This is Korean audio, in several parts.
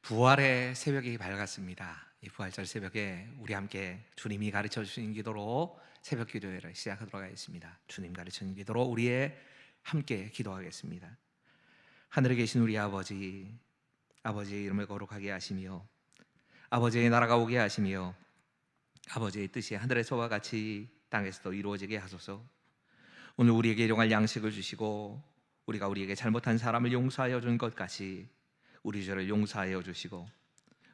부활의 새벽이 밝았습니다. 이 부활절 새벽에 우리 함께 주님이 가르쳐 주신 기도로 새벽 기도회를 시작하도록 하겠습니다. 주님 가르쳐 주신 기도로 우리의 함께 기도하겠습니다. 하늘에 계신 우리 아버지, 아버지의 이름을 거룩하게 하시며 아버지의 나라가 오게 하시며 아버지의 뜻이 하늘에서와 같이 땅에서도 이루어지게 하소서. 오늘 우리에게 일용할 양식을 주시고 우리가 우리에게 잘못한 사람을 용서하여 준 것 같이 우리 죄를 용서하여 주시고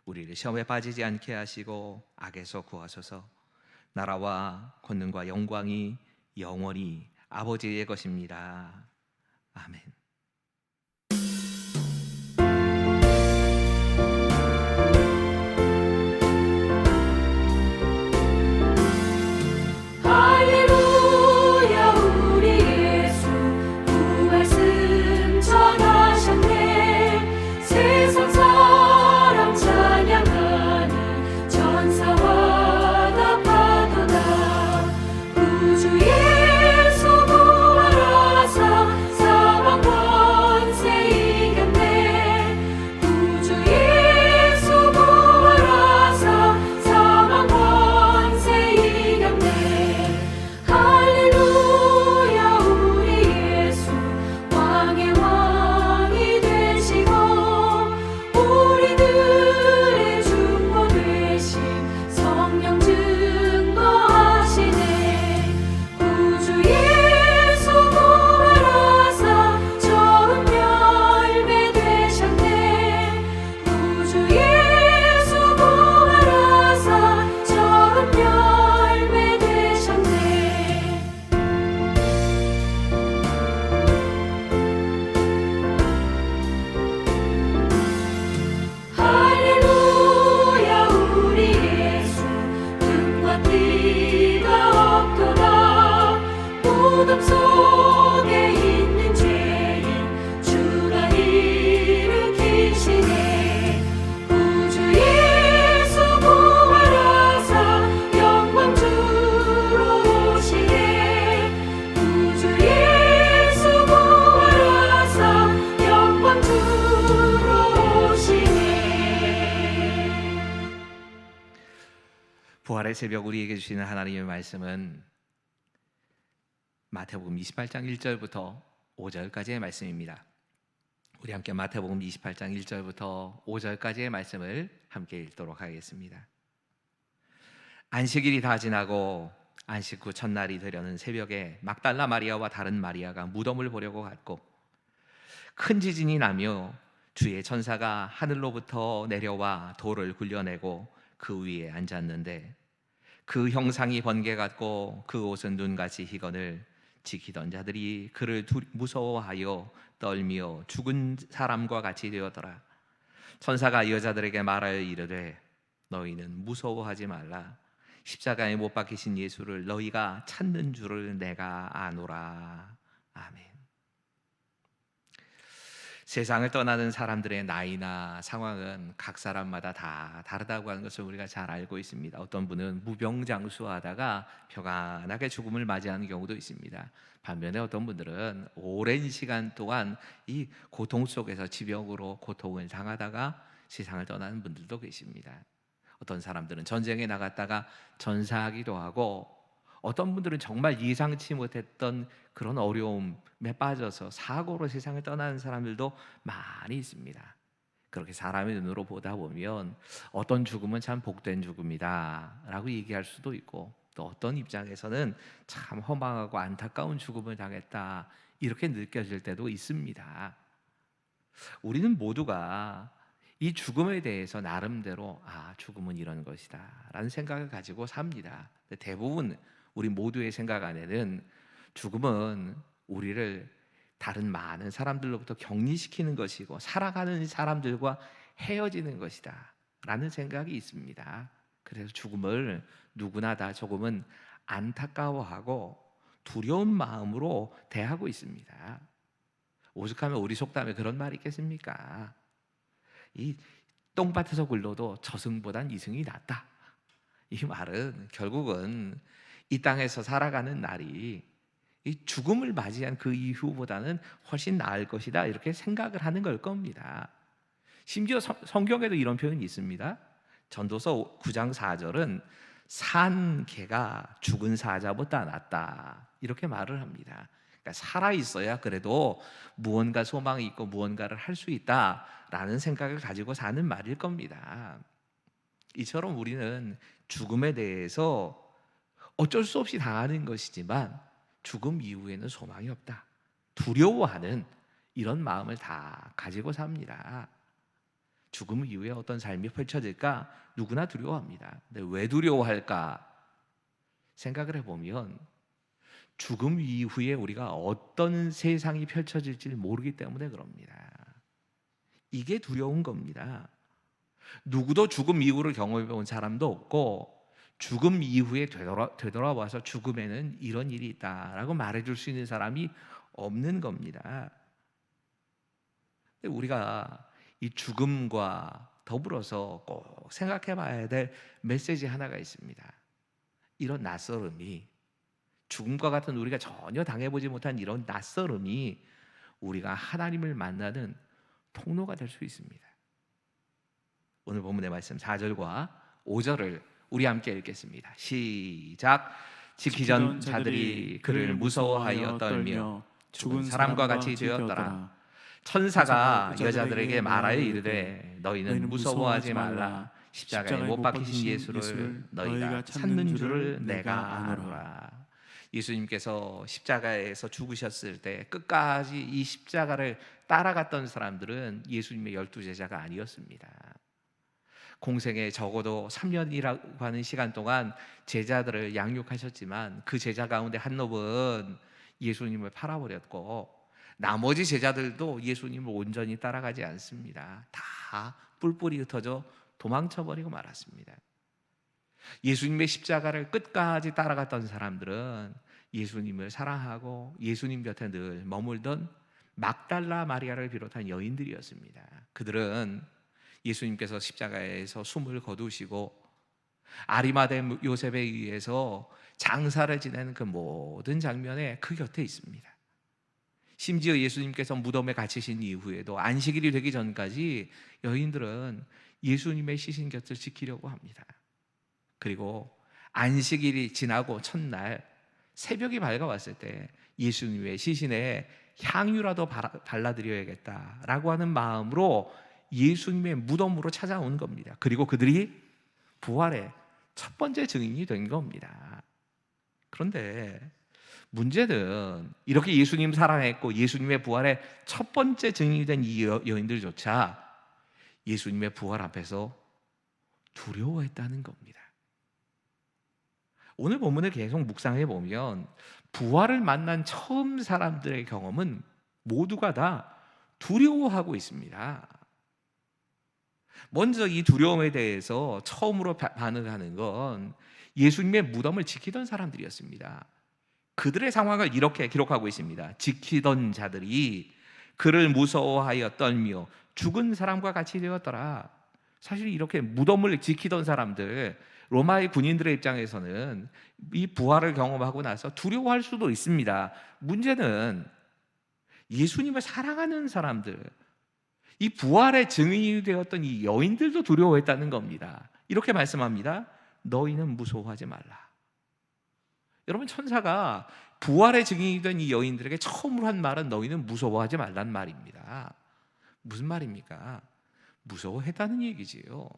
우리를 시험에 빠지지 않게 하시고 악에서 구하소서. 나라와 권능과 영광이 영원히 아버지의 것입니다. 아멘. 할렐루야 우리 예수 부활 승천하셨네. 세상 사람 찬양하는 전사와 다 파도다. 구주 예수 부활하사 사망 권세 이겼네. 구주 예수 부활하사 사망 권세 이겼네. 할렐루야 우리 예수 왕의 왕이 되시고 우리들의 중보 되신 성령 증거하시네. 구주 예수 부활하사 처음 열매 되셨네. 구주 예수 부활하사 처음 열매 되셨네. 할렐루야 우리 예수 등과 띠가 없도다. 무덤 속에 있는 죄인 주가 일으키시네. 구주 예수 부활하사 영광 주로 오시네. 구주 예수 부활하사 영광 주로 오시네. 부활의 새벽 우리에게 주시는 하나님의 말씀은 마태복음 28장 1절부터 5절까지의 말씀입니다. 우리 함께 마태복음 28장 1절부터 5절까지의 말씀을 함께 읽도록 하겠습니다. 안식일이 다 지나고 안식 후 첫날이 되려는 새벽에 막달라 마리아와 다른 마리아가 무덤을 보려고 갔고 큰 지진이 나며 주의 천사가 하늘로부터 내려와 돌을 굴려내고 그 위에 앉았는데 그 형상이 번개 같고 그 옷은 눈같이 희건을 지키던 자들이 그를 무서워하여 떨며 죽은 사람과 같이 되었더라. 천사가 여자들에게 말하여 이르되 너희는 무서워하지 말라. 십자가에 못 박히신 예수를 너희가 찾는 줄을 내가 아노라. 아멘. 세상을 떠나는 사람들의 나이나 상황은 각 사람마다 다 다르다고 하는 것을 우리가 잘 알고 있습니다. 어떤 분은 무병장수하다가 평안하게 죽음을 맞이하는 경우도 있습니다. 반면에 어떤 분들은 오랜 시간 동안 이 고통 속에서 지병으로 고통을 당하다가 세상을 떠나는 분들도 계십니다. 어떤 사람들은 전쟁에 나갔다가 전사하기도 하고 어떤 분들은 정말 예상치 못했던 그런 어려움에 빠져서 사고로 세상을 떠나는 사람들도 많이 있습니다. 그렇게 사람의 눈으로 보다 보면 어떤 죽음은 참 복된 죽음이다 라고 얘기할 수도 있고 또 어떤 입장에서는 참 허망하고 안타까운 죽음을 당했다 이렇게 느껴질 때도 있습니다. 우리는 모두가 이 죽음에 대해서 나름대로 죽음은 이런 것이다 라는 생각을 가지고 삽니다. 대부분 우리 모두의 생각 안에는 죽음은 우리를 다른 많은 사람들로부터 격리시키는 것이고 살아가는 사람들과 헤어지는 것이다 라는 생각이 있습니다. 그래서 죽음을 누구나 다 조금은 안타까워하고 두려운 마음으로 대하고 있습니다. 오죽하면 우리 속담에 그런 말이 있겠습니까? 이 똥밭에서 굴러도 저승보단 이승이 낫다. 이 말은 결국은 이 땅에서 살아가는 날이 이 죽음을 맞이한 그 이후보다는 훨씬 나을 것이다 이렇게 생각을 하는 걸 겁니다. 심지어 성경에도 이런 표현이 있습니다. 전도서 9장 4절은 산 개가 죽은 사자보다 낫다 이렇게 말을 합니다. 그러니까 살아 있어야 그래도 무언가 소망이 있고 무언가를 할 수 있다라는 생각을 가지고 사는 말일 겁니다. 이처럼 우리는 죽음에 대해서 어쩔 수 없이 당하는 것이지만 죽음 이후에는 소망이 없다, 두려워하는 이런 마음을 다 가지고 삽니다. 죽음 이후에 어떤 삶이 펼쳐질까 누구나 두려워합니다. 근데 왜 두려워할까 생각을 해보면 죽음 이후에 우리가 어떤 세상이 펼쳐질지 모르기 때문에 그럽니다. 이게 두려운 겁니다. 누구도 죽음 이후를 경험해 본 사람도 없고 죽음 이후에 되돌아와서 죽음에는 이런 일이 있다라고 말해줄 수 있는 사람이 없는 겁니다. 우리가 이 죽음과 더불어서 꼭 생각해 봐야 될 메시지 하나가 있습니다. 이런 낯설음이, 죽음과 같은 우리가 전혀 당해보지 못한 이런 낯설음이 우리가 하나님을 만나는 통로가 될 수 있습니다. 오늘 본문의 말씀 4절과 5절을 우리 함께 읽겠습니다. 시작. 지키던 자들이 그를 무서워하여 떨며 죽은 사람과 같이 되었더라. 천사가 여자들에게 말하여 이르되 너희는 무서워하지 말라. 십자가에 못 박히신 예수를 너희가 찾는 줄을 내가 아노라. 예수님께서 십자가에서 죽으셨을 때 끝까지 이 십자가를 따라갔던 사람들은 예수님의 12제자가 아니었습니다. 공생에 적어도 3년이라고 하는 시간 동안 제자들을 양육하셨지만 그 제자 가운데 한 놈은 예수님을 팔아버렸고 나머지 제자들도 예수님을 온전히 따라가지 않습니다. 다 뿔뿔이 흩어져 도망쳐버리고 말았습니다. 예수님의 십자가를 끝까지 따라갔던 사람들은 예수님을 사랑하고 예수님 곁에 늘 머물던 막달라 마리아를 비롯한 여인들이었습니다. 그들은 예수님께서 십자가에서 숨을 거두시고 아리마대 요셉에 의해서 장사를 지내는 그 모든 장면에 그 곁에 있습니다. 심지어 예수님께서 무덤에 갇히신 이후에도 안식일이 되기 전까지 여인들은 예수님의 시신 곁을 지키려고 합니다. 그리고 안식일이 지나고 첫날 새벽이 밝아왔을 때 예수님의 시신에 향유라도 발라드려야겠다라고 하는 마음으로 예수님의 무덤으로 찾아온 겁니다. 그리고 그들이 부활의 첫 번째 증인이 된 겁니다. 그런데 문제는 이렇게 예수님 사랑했고 예수님의 부활의 첫 번째 증인이 된 이 여인들조차 예수님의 부활 앞에서 두려워했다는 겁니다. 오늘 본문을 계속 묵상해 보면 부활을 만난 처음 사람들의 경험은 모두가 다 두려워하고 있습니다. 먼저 이 두려움에 대해서 처음으로 반응하는 건 예수님의 무덤을 지키던 사람들이었습니다. 그들의 상황을 이렇게 기록하고 있습니다. 지키던 자들이 그를 무서워하여 떨며 죽은 사람과 같이 되었더라. 사실 이렇게 무덤을 지키던 사람들, 로마의 군인들의 입장에서는 이 부활을 경험하고 나서 두려워할 수도 있습니다. 문제는 예수님을 사랑하는 사람들, 이 부활의 증인이 되었던 이 여인들도 두려워했다는 겁니다. 이렇게 말씀합니다. 너희는 무서워하지 말라. 여러분, 천사가 부활의 증인이 된 이 여인들에게 처음으로 한 말은 너희는 무서워하지 말란 말입니다. 무슨 말입니까? 무서워했다는 얘기지요.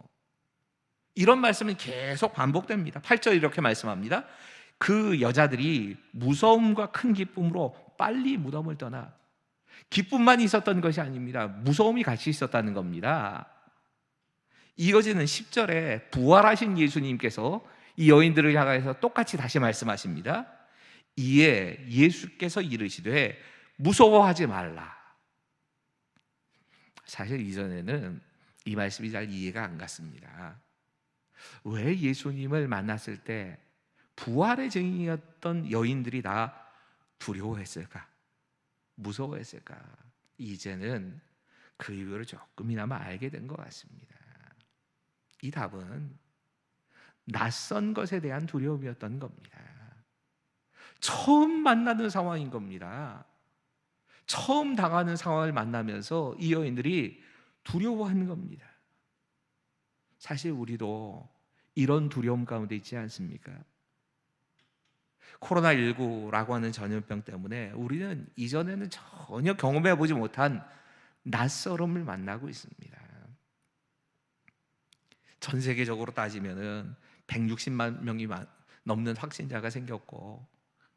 이런 말씀은 계속 반복됩니다. 8절 이렇게 말씀합니다. 그 여자들이 무서움과 큰 기쁨으로 빨리 무덤을 떠나, 기쁨만 있었던 것이 아닙니다. 무서움이 같이 있었다는 겁니다. 이어지는 10절에 부활하신 예수님께서 이 여인들을 향해서 똑같이 다시 말씀하십니다. 이에 예수께서 이르시되 무서워하지 말라. 사실 이전에는 이 말씀이 잘 이해가 안 갔습니다. 왜 예수님을 만났을 때 부활의 증인이었던 여인들이 다 두려워했을까? 무서워했을까? 이제는 그 이유를 조금이나마 알게 된 것 같습니다. 이 답은 낯선 것에 대한 두려움이었던 겁니다. 처음 만나는 상황인 겁니다. 처음 당하는 상황을 만나면서 이 여인들이 두려워하는 겁니다. 사실 우리도 이런 두려움 가운데 있지 않습니까? 코로나19라고 하는 전염병 때문에 우리는 이전에는 전혀 경험해 보지 못한 낯설음을 만나고 있습니다. 전 세계적으로 따지면은 160만 명이 넘는 확진자가 생겼고,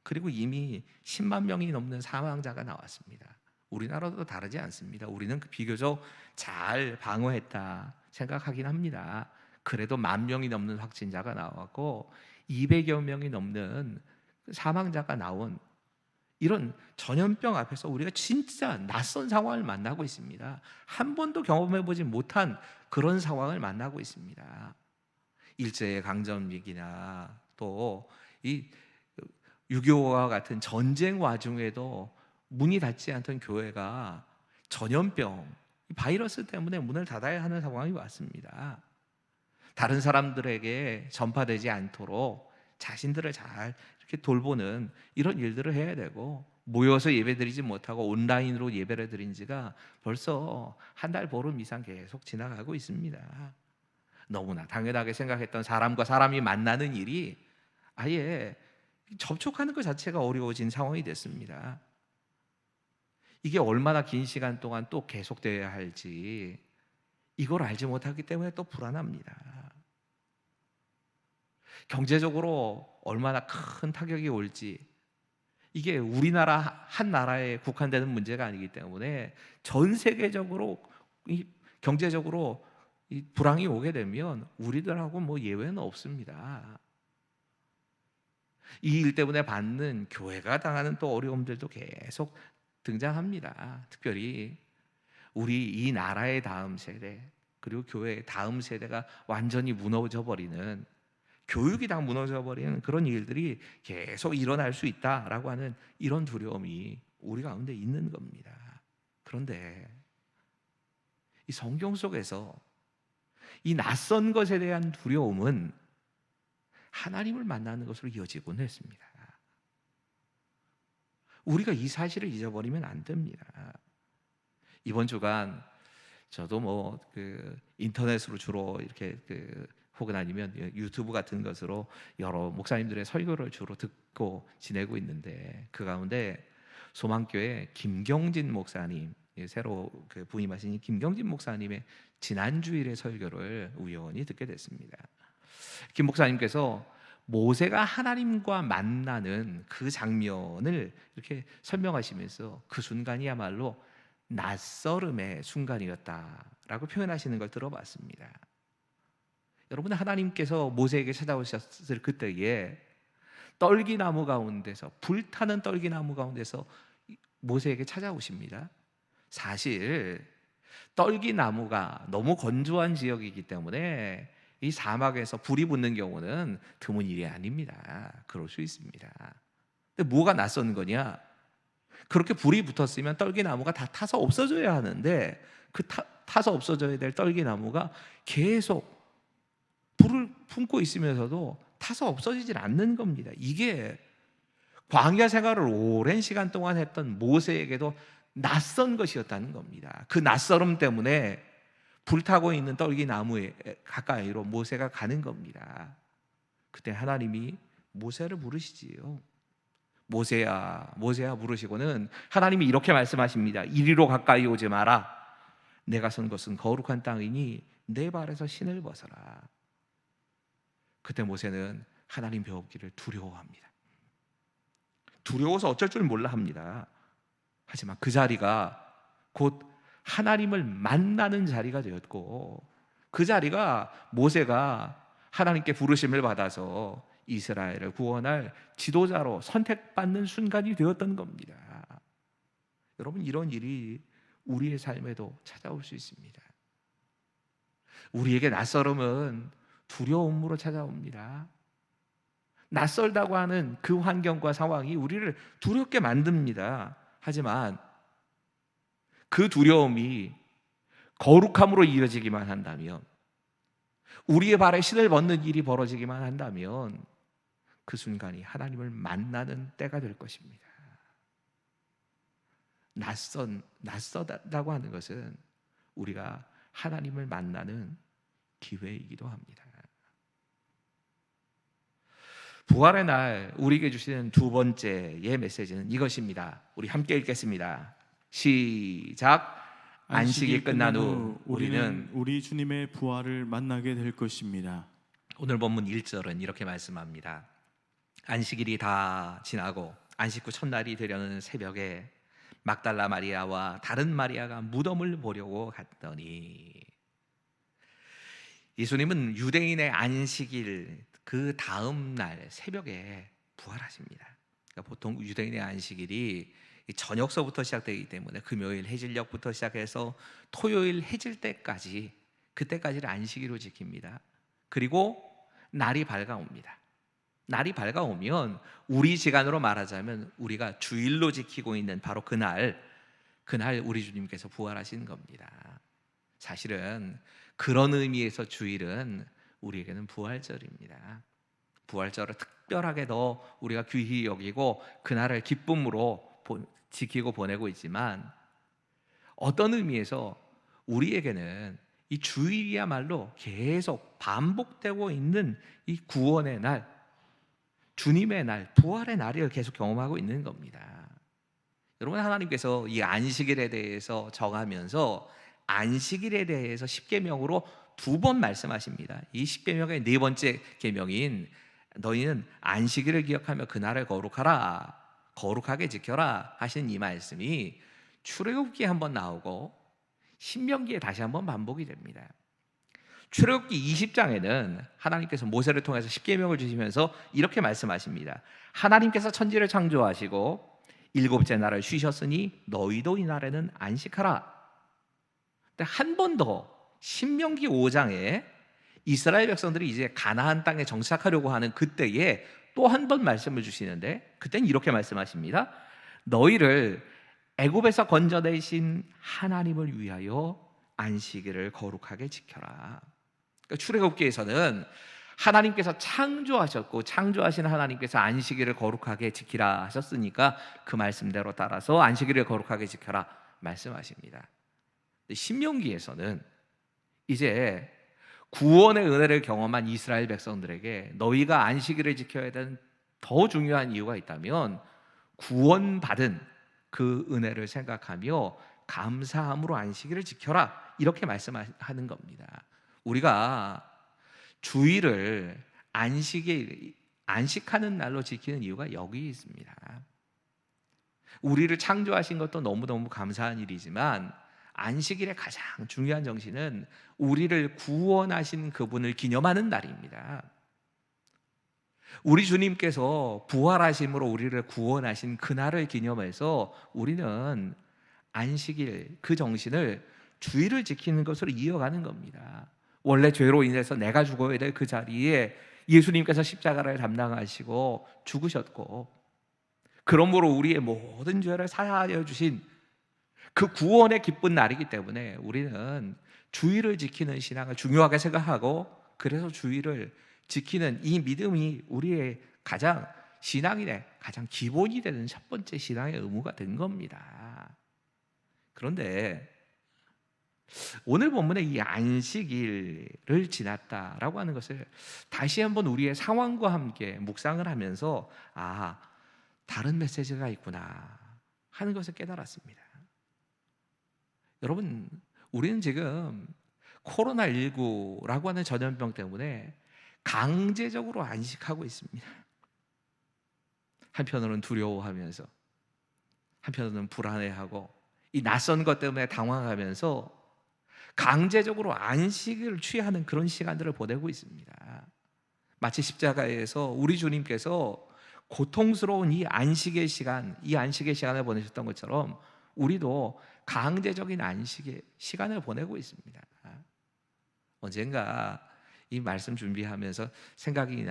그리고 이미 10만 명이 넘는 사망자가 나왔습니다. 우리나라도 다르지 않습니다. 우리는 비교적 잘 방어했다 생각하긴 합니다. 그래도 10,000명이 넘는 확진자가 나왔고 200여 명이 넘는 사망자가 나온 이런 전염병 앞에서 우리가 진짜 낯선 상황을 만나고 있습니다. 한 번도 경험해보지 못한 그런 상황을 만나고 있습니다. 일제의 강점기나 또 이 6.25와 같은 전쟁 와중에도 문이 닫지 않던 교회가 전염병, 바이러스 때문에 문을 닫아야 하는 상황이 왔습니다. 다른 사람들에게 전파되지 않도록 자신들을 잘 이렇게 돌보는 이런 일들을 해야 되고, 모여서 예배드리지 못하고 온라인으로 예배를 드린 지가 벌써 한 달 보름 이상 계속 지나가고 있습니다. 너무나 당연하게 생각했던 사람과 사람이 만나는 일이 아예 접촉하는 것 자체가 어려워진 상황이 됐습니다. 이게 얼마나 긴 시간 동안 또 계속되어야 할지 이걸 알지 못하기 때문에 또 불안합니다. 경제적으로 얼마나 큰 타격이 올지, 이게 우리나라 한 나라에 국한되는 문제가 아니기 때문에 전 세계적으로 이 경제적으로 이 불황이 오게 되면 우리들하고 뭐 예외는 없습니다. 이 일 때문에 받는 교회가 당하는 또 어려움들도 계속 등장합니다. 특별히 우리 이 나라의 다음 세대, 그리고 교회의 다음 세대가 완전히 무너져 버리는, 교육이 다 무너져 버리는 그런 일들이 계속 일어날 수 있다라고 하는 이런 두려움이 우리 가운데 있는 겁니다. 그런데 이 성경 속에서 이 낯선 것에 대한 두려움은 하나님을 만나는 것으로 이어지곤 했습니다. 우리가 이 사실을 잊어버리면 안 됩니다. 이번 주간 저도 인터넷으로 주로 이렇게 혹은 아니면 유튜브 같은 것으로 여러 목사님들의 설교를 주로 듣고 지내고 있는데, 그 가운데 소망교회 김경진 목사님, 새로 부임하신 김경진 목사님의 지난 주일의 설교를 우연히 듣게 됐습니다. 김 목사님께서 모세가 하나님과 만나는 그 장면을 이렇게 설명하시면서 그 순간이야말로 낯설음의 순간이었다라고 표현하시는 걸 들어봤습니다. 여러분, 하나님께서 모세에게 찾아오셨을 그때에 떨기나무 가운데서, 불타는 떨기나무 가운데서 모세에게 찾아오십니다. 사실 떨기나무가 너무 건조한 지역이기 때문에 이 사막에서 불이 붙는 경우는 드문 일이 아닙니다. 그럴 수 있습니다. 근데 뭐가 낯선 거냐? 그렇게 불이 붙었으면 떨기나무가 다 타서 없어져야 하는데, 그 타서 없어져야 될 떨기나무가 계속 불을 품고 있으면서도 타서 없어지질 않는 겁니다. 이게 광야 생활을 오랜 시간 동안 했던 모세에게도 낯선 것이었다는 겁니다. 그 낯설음 때문에 불타고 있는 떨기나무에 가까이로 모세가 가는 겁니다. 그때 하나님이 모세를 부르시지요. 모세야, 모세야 부르시고는 하나님이 이렇게 말씀하십니다. 이리로 가까이 오지 마라. 내가 선 것은 거룩한 땅이니 내 발에서 신을 벗어라. 그때 모세는 하나님 배우기를 두려워합니다. 두려워서 어쩔 줄 몰라 합니다. 하지만 그 자리가 곧 하나님을 만나는 자리가 되었고, 그 자리가 모세가 하나님께 부르심을 받아서 이스라엘을 구원할 지도자로 선택받는 순간이 되었던 겁니다. 여러분, 이런 일이 우리의 삶에도 찾아올 수 있습니다. 우리에게 낯설음은 두려움으로 찾아옵니다. 낯설다고 하는 그 환경과 상황이 우리를 두렵게 만듭니다. 하지만 그 두려움이 거룩함으로 이어지기만 한다면, 우리의 발에 신을 벗는 일이 벌어지기만 한다면 그 순간이 하나님을 만나는 때가 될 것입니다. 낯서다고 하는 것은 우리가 하나님을 만나는 기회이기도 합니다. 부활의 날 우리에게 주시는 두 번째의 메시지는 이것입니다. 우리 함께 읽겠습니다. 시작. 안식이 끝난 후 우리는 우리 주님의 부활을 만나게 될 것입니다. 오늘 본문 1절은 이렇게 말씀합니다. 안식일이 다 지나고 안식 후 첫날이 되려는 새벽에 막달라 마리아와 다른 마리아가 무덤을 보려고 갔더니, 예수님은 유대인의 안식일 그 다음 날 새벽에 부활하십니다. 그러니까 보통 유대인의 안식일이 저녁서부터 시작되기 때문에 금요일 해질녘부터 시작해서 토요일 해질 때까지, 그때까지를 안식일로 지킵니다. 그리고 날이 밝아옵니다. 날이 밝아오면 우리 시간으로 말하자면 우리가 주일로 지키고 있는 바로 그날 우리 주님께서 부활하신 겁니다. 사실은 그런 의미에서 주일은 우리에게는 부활절입니다. 부활절을 특별하게 더 우리가 귀히 여기고 그날을 기쁨으로 지키고 보내고 있지만, 어떤 의미에서 우리에게는 이 주일이야말로 계속 반복되고 있는 이 구원의 날, 주님의 날, 부활의 날을 계속 경험하고 있는 겁니다. 여러분, 하나님께서 이 안식일에 대해서 정하면서 안식일에 대해서 십계명으로 두 번 말씀하십니다. 이 십계명의 네 번째 계명인 너희는 안식일을 기억하며 그날을 거룩하라, 거룩하게 지켜라 하신 이 말씀이 출애굽기에 한번 나오고 신명기에 다시 한번 반복이 됩니다. 출애굽기 20장에는 하나님께서 모세를 통해서 십계명을 주시면서 이렇게 말씀하십니다. 하나님께서 천지를 창조하시고 일곱째 날을 쉬셨으니 너희도 이 날에는 안식하라. 근데 한 번 더 신명기 5장에 이스라엘 백성들이 이제 가나안 땅에 정착하려고 하는 그때에 또 한 번 말씀을 주시는데, 그때는 이렇게 말씀하십니다. 너희를 애굽에서 건져내신 하나님을 위하여 안식일을 거룩하게 지켜라. 그러니까 출애굽기에서는 하나님께서 창조하셨고 창조하신 하나님께서 안식일을 거룩하게 지키라 하셨으니까 그 말씀대로 따라서 안식일을 거룩하게 지켜라 말씀하십니다. 신명기에서는 이제 구원의 은혜를 경험한 이스라엘 백성들에게 너희가 안식일을 지켜야 되는 더 중요한 이유가 있다면 구원받은 그 은혜를 생각하며 감사함으로 안식일을 지켜라, 이렇게 말씀하는 겁니다. 우리가 주일을 안식하는 날로 지키는 이유가 여기 있습니다. 우리를 창조하신 것도 너무너무 감사한 일이지만 안식일의 가장 중요한 정신은 우리를 구원하신 그분을 기념하는 날입니다. 우리 주님께서 부활하심으로 우리를 구원하신 그날을 기념해서 우리는 안식일 그 정신을 주일을 지키는 것으로 이어가는 겁니다. 원래 죄로 인해서 내가 죽어야 될 그 자리에 예수님께서 십자가를 담당하시고 죽으셨고, 그러므로 우리의 모든 죄를 사하여 주신 그 구원의 기쁜 날이기 때문에 우리는 주일을 지키는 신앙을 중요하게 생각하고, 그래서 주일을 지키는 이 믿음이 우리의 가장 신앙인의 가장 기본이 되는 첫 번째 신앙의 의무가 된 겁니다. 그런데 오늘 본문에 이 안식일을 지났다라고 하는 것을 다시 한번 우리의 상황과 함께 묵상을 하면서 다른 메시지가 있구나 하는 것을 깨달았습니다. 여러분, 우리는 지금 코로나19라고 하는 전염병 때문에 강제적으로 안식하고 있습니다. 한편으로는 두려워하면서, 한편으로는 불안해하고, 이 낯선 것 때문에 당황하면서 강제적으로 안식을 취하는 그런 시간들을 보내고 있습니다. 마치 십자가에서 우리 주님께서 고통스러운 이 안식의 시간을 보내셨던 것처럼 우리도 강제적인 안식의 시간을 보내고 있습니다. 언젠가 이 말씀 준비하면서 생각이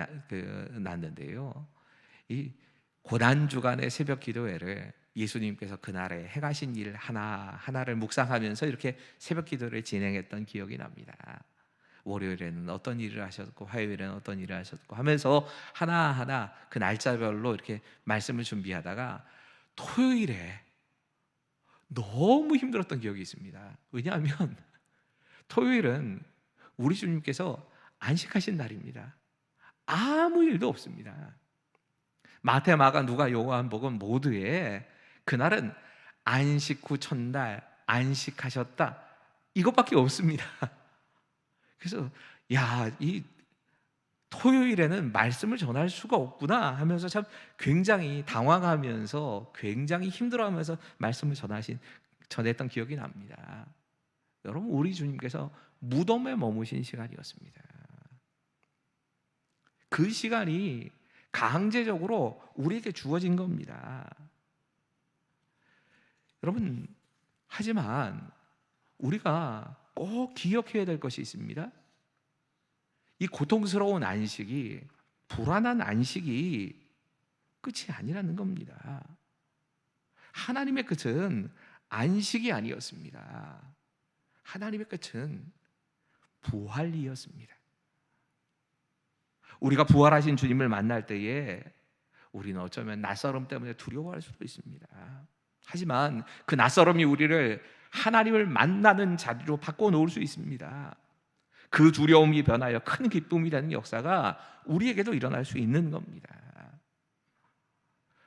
났는데요. 이 고난주간의 새벽 기도회를 예수님께서 그날에 행하신 일 하나하나를 묵상하면서 이렇게 새벽 기도를 진행했던 기억이 납니다. 월요일에는 어떤 일을 하셨고 화요일에는 어떤 일을 하셨고 하면서 하나하나 그 날짜별로 이렇게 말씀을 준비하다가 토요일에 너무 힘들었던 기억이 있습니다. 왜냐하면 토요일은 우리 주님께서 안식하신 날입니다. 아무 일도 없습니다. 마태, 마가, 누가, 요한복음 모두에 그날은 안식 후 첫날 안식하셨다 이것밖에 없습니다. 그래서 이 토요일에는 말씀을 전할 수가 없구나 하면서 참 굉장히 당황하면서 굉장히 힘들어하면서 말씀을 전했던 기억이 납니다. 여러분, 우리 주님께서 무덤에 머무신 시간이었습니다. 그 시간이 강제적으로 우리에게 주어진 겁니다. 여러분, 하지만 우리가 꼭 기억해야 될 것이 있습니다. 이 고통스러운 안식이, 불안한 안식이 끝이 아니라는 겁니다. 하나님의 끝은 안식이 아니었습니다. 하나님의 끝은 부활이었습니다. 우리가 부활하신 주님을 만날 때에 우리는 어쩌면 낯설음 때문에 두려워할 수도 있습니다. 하지만 그 낯설음이 우리를 하나님을 만나는 자리로 바꿔놓을 수 있습니다. 그 두려움이 변하여 큰 기쁨이 되는 역사가 우리에게도 일어날 수 있는 겁니다.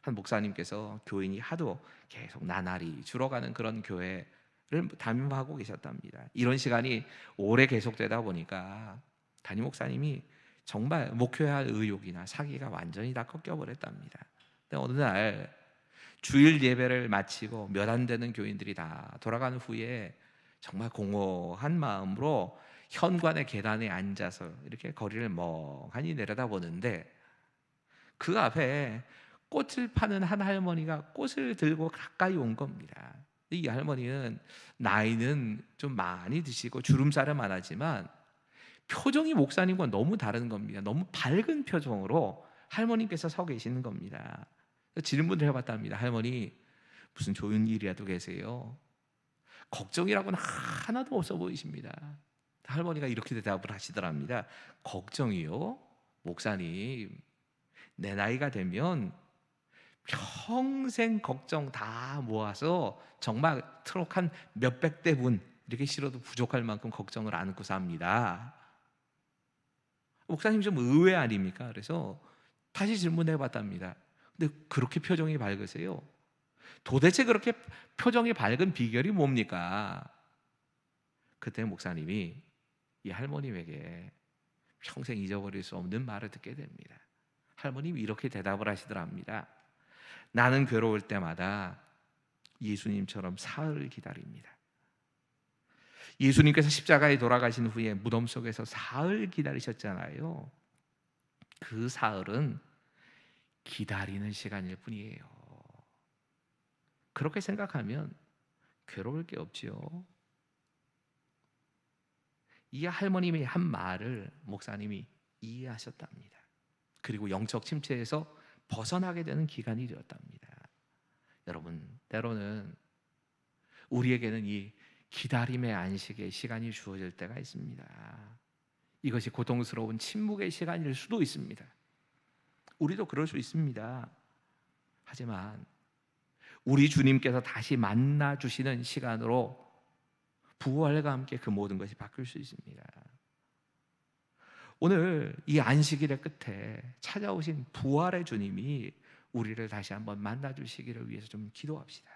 한 목사님께서 교인이 하도 계속 나날이 줄어가는 그런 교회를 담임하고 계셨답니다. 이런 시간이 오래 계속되다 보니까 담임 목사님이 정말 목회해야 할 의욕이나 사기가 완전히 다 꺾여버렸답니다. 근데 어느 날 주일 예배를 마치고 몇 안 되는 교인들이 다 돌아간 후에 정말 공허한 마음으로 현관의 계단에 앉아서 이렇게 거리를 멍하니 내려다보는데 그 앞에 꽃을 파는 한 할머니가 꽃을 들고 가까이 온 겁니다. 이 할머니는 나이는 좀 많이 드시고 주름살은 많았지만 표정이 목사님과 너무 다른 겁니다. 너무 밝은 표정으로 할머님께서 서 계시는 겁니다. 질문을 해봤답니다. 할머니, 무슨 좋은 일이라도 계세요? 걱정이라고는 하나도 없어 보이십니다. 할머니가 이렇게 대답을 하시더랍니다. 걱정이요? 목사님, 내 나이가 되면 평생 걱정 다 모아서 정말 트럭 한 몇백 대분 이렇게 실어도 부족할 만큼 걱정을 안고 삽니다. 목사님 좀 의외 아닙니까? 그래서 다시 질문해 봤답니다. 근데 그렇게 표정이 밝으세요? 도대체 그렇게 표정이 밝은 비결이 뭡니까? 그때 목사님이 이 할머님에게 평생 잊어버릴 수 없는 말을 듣게 됩니다. 할머님이 이렇게 대답을 하시더랍니다. 나는 괴로울 때마다 예수님처럼 사흘을 기다립니다. 예수님께서 십자가에 돌아가신 후에 무덤 속에서 사흘 기다리셨잖아요. 그 사흘은 기다리는 시간일 뿐이에요. 그렇게 생각하면 괴로울 게 없지요. 이 할머님이 한 말을 목사님이 이해하셨답니다. 그리고 영적 침체에서 벗어나게 되는 기간이 되었답니다. 여러분, 때로는 우리에게는 이 기다림의 안식의 시간이 주어질 때가 있습니다. 이것이 고통스러운 침묵의 시간일 수도 있습니다. 우리도 그럴 수 있습니다. 하지만 우리 주님께서 다시 만나 주시는 시간으로 부활과 함께 그 모든 것이 바뀔 수 있습니다. 오늘 이 안식일의 끝에 찾아오신 부활의 주님이 우리를 다시 한번 만나 주시기를 위해서 좀 기도합시다.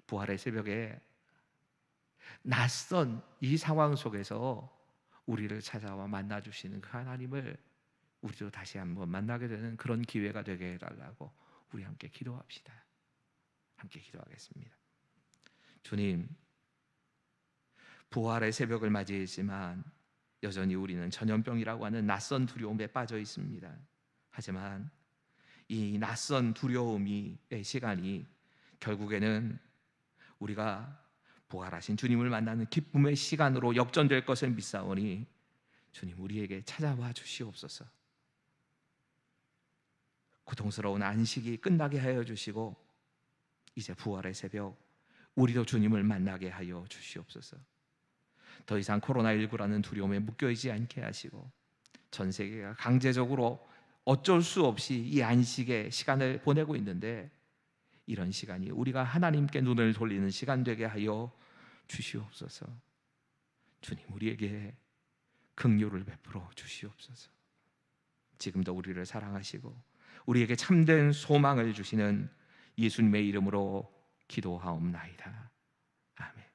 부활의 새벽에 낯선 이 상황 속에서 우리를 찾아와 만나 주시는 그 하나님을 우리도 다시 한번 만나게 되는 그런 기회가 되게 해달라고 우리 함께 기도합시다. 함께 기도하겠습니다. 주님, 부활의 새벽을 맞이했지만 여전히 우리는 전염병이라고 하는 낯선 두려움에 빠져 있습니다. 하지만 이 낯선 두려움의 시간이 결국에는 우리가 부활하신 주님을 만나는 기쁨의 시간으로 역전될 것을 믿사오니 주님, 우리에게 찾아와 주시옵소서. 고통스러운 안식이 끝나게 하여 주시고 이제 부활의 새벽 우리도 주님을 만나게 하여 주시옵소서. 더 이상 코로나19라는 두려움에 묶여있지 않게 하시고 전 세계가 강제적으로 어쩔 수 없이 이 안식의 시간을 보내고 있는데 이런 시간이 우리가 하나님께 눈을 돌리는 시간 되게 하여 주시옵소서. 주님, 우리에게 긍휼을 베풀어 주시옵소서. 지금도 우리를 사랑하시고 우리에게 참된 소망을 주시는 예수님의 이름으로 기도하옵나이다. 아멘.